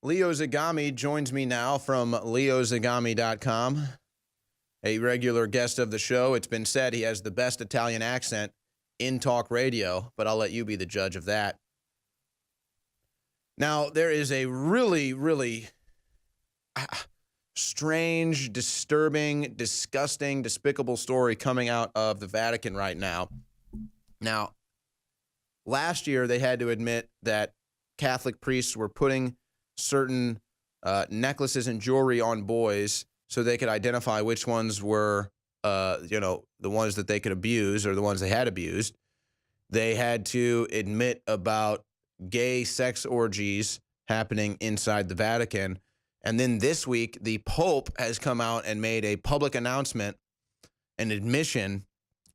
Leo Zagami joins me now from leozagami.com, a regular guest of the show. It's been said he has the best Italian accent in talk radio, but I'll let you be the judge of that. Now, there is a really strange, disturbing, disgusting, despicable story coming out of the Vatican right now. Now, last year they had to admit that Catholic priests were putting certain necklaces and jewelry on boys so they could identify which ones were, the ones that they could abuse or the ones they had abused. They had to admit about gay sex orgies happening inside the Vatican. And then this week, the Pope has come out and made a public announcement, an admission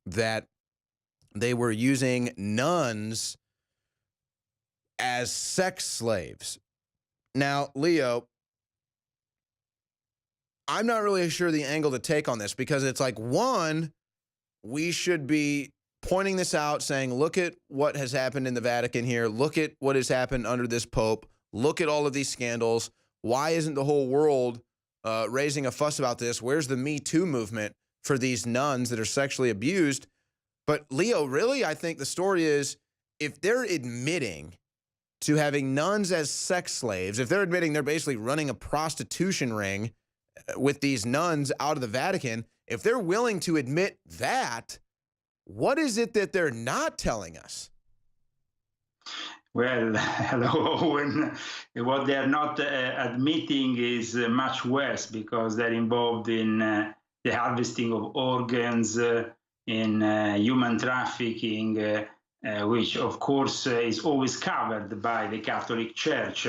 that they were using nuns as sex slaves. Now, Leo, I'm not really sure the angle to take on this because it's like, one, we should be pointing this out, saying, look at what has happened in the Vatican here. Look at what has happened under this Pope. Look at all of these scandals. Why isn't the whole world raising a fuss about this? Where's the Me Too movement for these nuns that are sexually abused? But Leo, really, I think the story is if they're admitting to having nuns as sex slaves, if they're admitting they're basically running a prostitution ring with these nuns out of the Vatican, if they're willing to admit that, what is it that they're not telling us? Well, hello, Owen. What they're not admitting is much worse because they're involved in the harvesting of organs, in human trafficking, which, of course, is always covered by the Catholic Church.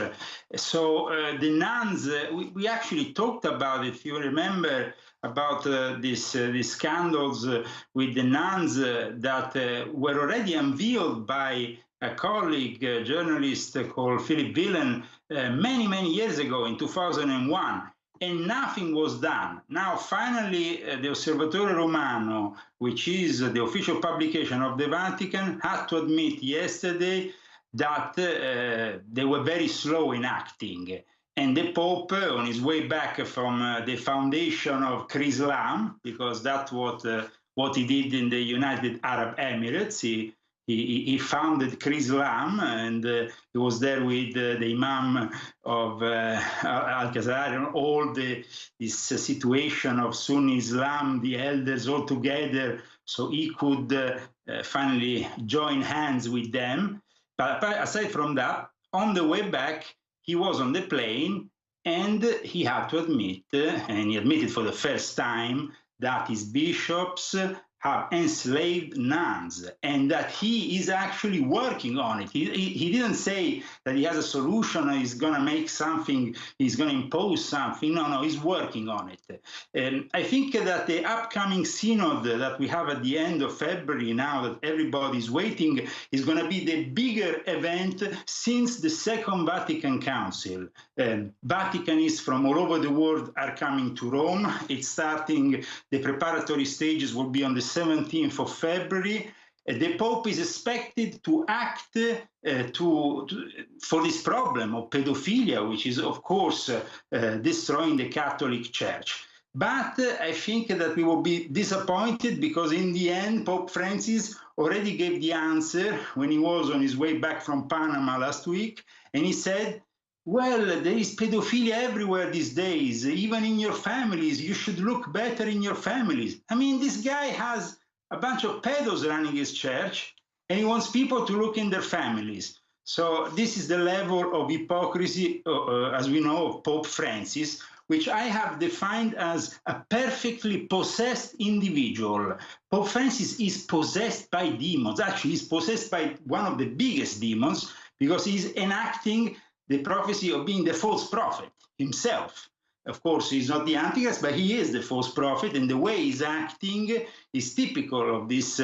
So the nuns, we actually talked about it, if you remember, about these scandals with the nuns that were already unveiled by a colleague, a journalist called Philip Villen, many years ago in 2001. And nothing was done. Now, finally, the Osservatore Romano, which is the official publication of the Vatican, had to admit yesterday that they were very slow in acting. And the Pope, on his way back from the foundation of Islam, because that's what he did in the United Arab Emirates, he founded Islam, and he was there with the Imam of Al-Khazar and all this situation of Sunni Islam, the elders all together, so he could finally join hands with them. But aside from that, on the way back, he was on the plane, and he had to admit, and he admitted for the first time, that his bishops have enslaved nuns, and that he is actually working on it. He didn't say that he has a solution, or he's going to make something, he's going to impose something. No, he's working on it. And I think that the upcoming synod that we have at the end of February, now that everybody's waiting, is going to be the bigger event since the Second Vatican Council. Vaticanists from all over the world are coming to Rome. It's starting, the preparatory stages will be on the 17th of February. The Pope is expected to act for this problem of pedophilia, which is, of course, destroying the Catholic Church. But I think that we will be disappointed because in the end, Pope Francis already gave the answer when he was on his way back from Panama last week, and he said, well, there is pedophilia everywhere these days, even in your families. You should look better in your families. I mean, this guy has a bunch of pedos running his church, and he wants people to look in their families. So this is the level of hypocrisy, as we know, of Pope Francis, which I have defined as a perfectly possessed individual. Pope Francis is possessed by demons. Actually, he's possessed by one of the biggest demons because he's enacting the prophecy of being the false prophet himself. Of course, he's not the Antichrist, but he is the false prophet, and the way he's acting is typical of this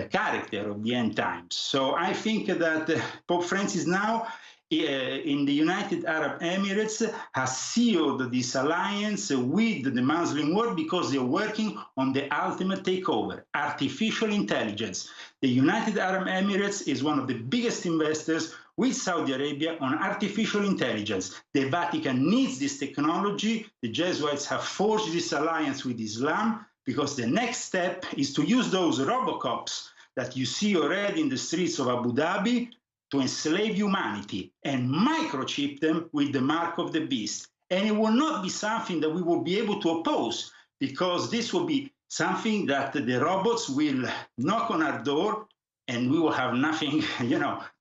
character of the end times. So I think that Pope Francis now, in the United Arab Emirates, has sealed this alliance with the Muslim world because they're working on the ultimate takeover, artificial intelligence. The United Arab Emirates is one of the biggest investors with Saudi Arabia on artificial intelligence. The Vatican needs this technology. The Jesuits have forged this alliance with Islam because the next step is to use those Robocops that you see already in the streets of Abu Dhabi to enslave humanity and microchip them with the mark of the beast. And it will not be something that we will be able to oppose, because this will be something that the robots will knock on our door and we will have nothing,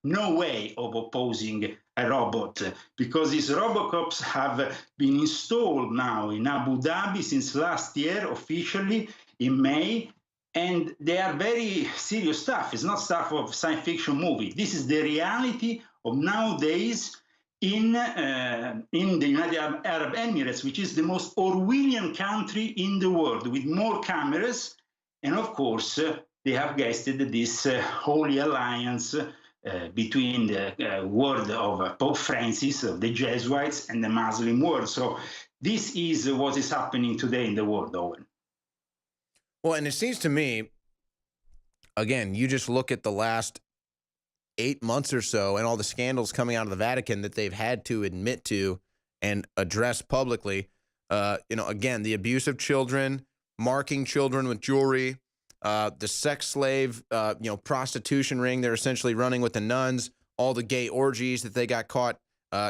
no way of opposing a robot, because these Robocops have been installed now in Abu Dhabi since last year, officially in May, and they are very serious stuff. It's not stuff of science fiction movie. This is the reality of nowadays in the United Arab Emirates, which is the most Orwellian country in the world, with more cameras. And of course, they have guested this holy alliance between the world of Pope Francis, of the Jesuits, and the Muslim world. So this is what is happening today in the world, Owen. Well, and it seems to me, again, you just look at the last 8 months or so and all the scandals coming out of the Vatican that they've had to admit to and address publicly. Again, the abuse of children, marking children with jewelry, the sex slave, prostitution ring they're essentially running with the nuns, all the gay orgies that they got caught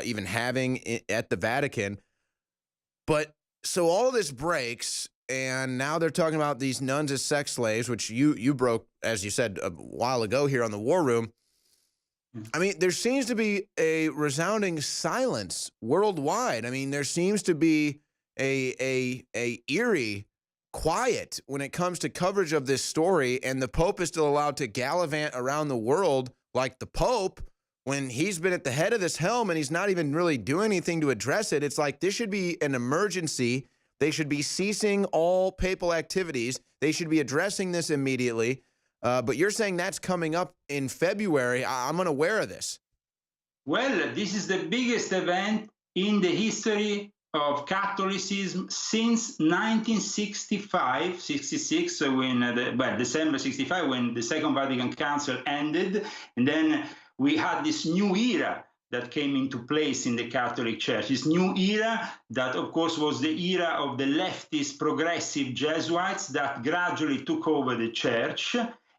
even having at the Vatican. But so all this breaks, and now they're talking about these nuns as sex slaves, which you broke, as you said a while ago here on the War Room. I mean, there seems to be a resounding silence worldwide. I mean, there seems to be a eerie quiet when it comes to coverage of this story, and the Pope is still allowed to gallivant around the world like the Pope when he's been at the head of this helm and he's not even really doing anything to address it. It's like this should be an emergency. They should be ceasing all papal activities. They should be addressing this immediately. But you're saying that's coming up in February. I'm unaware of this. Well, this is the biggest event in the history of Catholicism since 1965, 66, when December 65, when the Second Vatican Council ended. And then we had this new era that came into place in the Catholic Church. This new era that, of course, was the era of the leftist progressive Jesuits that gradually took over the church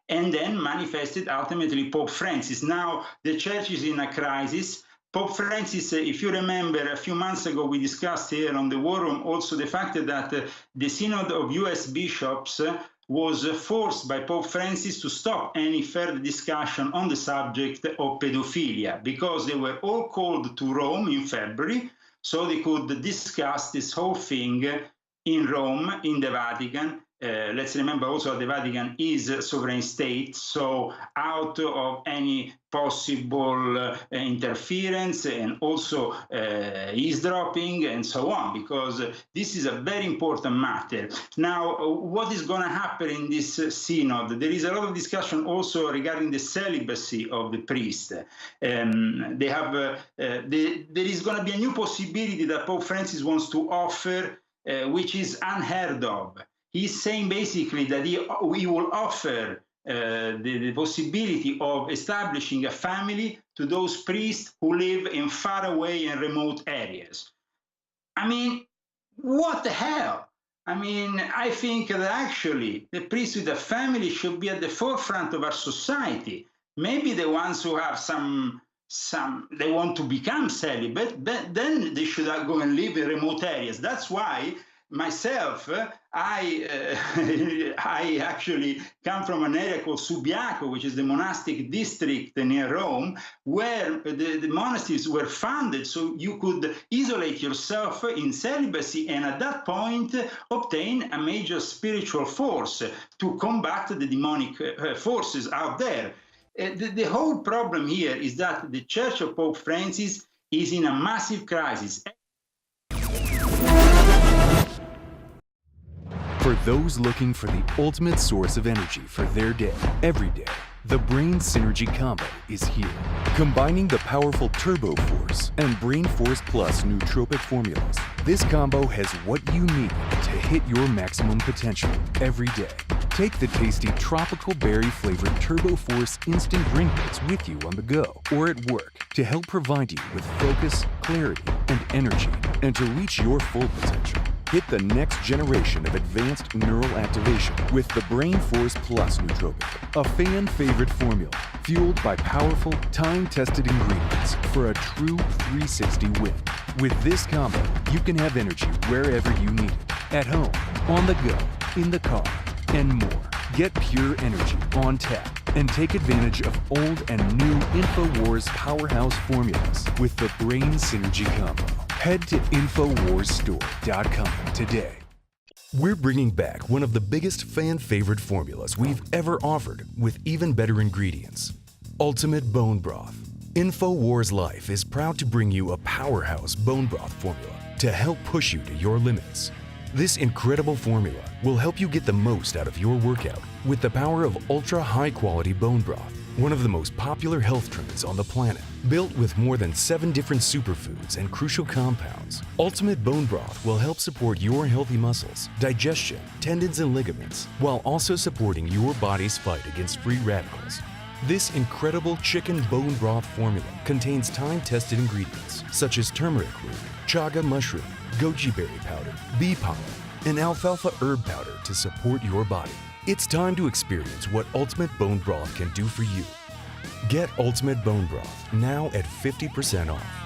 and then manifested ultimately Pope Francis. Now, the church is in a crisis. Pope Francis, if you remember, a few months ago, we discussed here on the War Room also the fact that the Synod of US bishops was forced by Pope Francis to stop any further discussion on the subject of pedophilia, because they were all called to Rome in February, so they could discuss this whole thing in Rome, in the Vatican. Let's remember also the Vatican is a sovereign state, so out of any possible interference and also eavesdropping and so on, because this is a very important matter. Now, what is going to happen in this synod? There is a lot of discussion also regarding the celibacy of the priest. There is going to be a new possibility that Pope Francis wants to offer, which is unheard of. He's saying basically that he will offer the possibility of establishing a family to those priests who live in faraway and remote areas. I mean, what the hell? I mean, I think that actually the priest with a family should be at the forefront of our society. Maybe the ones who have they want to become celibate, but then they should go and live in remote areas. That's why myself, I actually come from an area called Subiaco, which is the monastic district near Rome, where the monasteries were founded so you could isolate yourself in celibacy and at that point obtain a major spiritual force to combat the demonic forces out there. The whole problem here is that the Church of Pope Francis is in a massive crisis. For those looking for the ultimate source of energy for their day, every day, the Brain Synergy Combo is here. Combining the powerful Turbo Force and Brain Force Plus nootropic formulas, this combo has what you need to hit your maximum potential every day. Take the tasty tropical berry-flavored Turbo Force instant drink mix with you on the go or at work to help provide you with focus, clarity, and energy. And to reach your full potential, hit the next generation of advanced neural activation with the Brain Force Plus nootropic, a fan-favorite formula fueled by powerful, time-tested ingredients for a true 360 win. With this combo, you can have energy wherever you need it, at home, on the go, in the car, and more. Get pure energy on tap and take advantage of old and new InfoWars powerhouse formulas with the Brain Synergy combo. Head to InfoWarsStore.com today. We're bringing back one of the biggest fan-favorite formulas we've ever offered with even better ingredients. Ultimate Bone Broth. InfoWars Life is proud to bring you a powerhouse bone broth formula to help push you to your limits. This incredible formula will help you get the most out of your workout with the power of ultra high-quality bone broth, one of the most popular health trends on the planet. Built with more than 7 different superfoods and crucial compounds, Ultimate Bone Broth will help support your healthy muscles, digestion, tendons, and ligaments, while also supporting your body's fight against free radicals. This incredible chicken bone broth formula contains time-tested ingredients such as turmeric root, chaga mushroom, goji berry powder, bee pollen, and alfalfa herb powder to support your body. It's time to experience what Ultimate Bone Broth can do for you. Get Ultimate Bone Broth now at 50% off.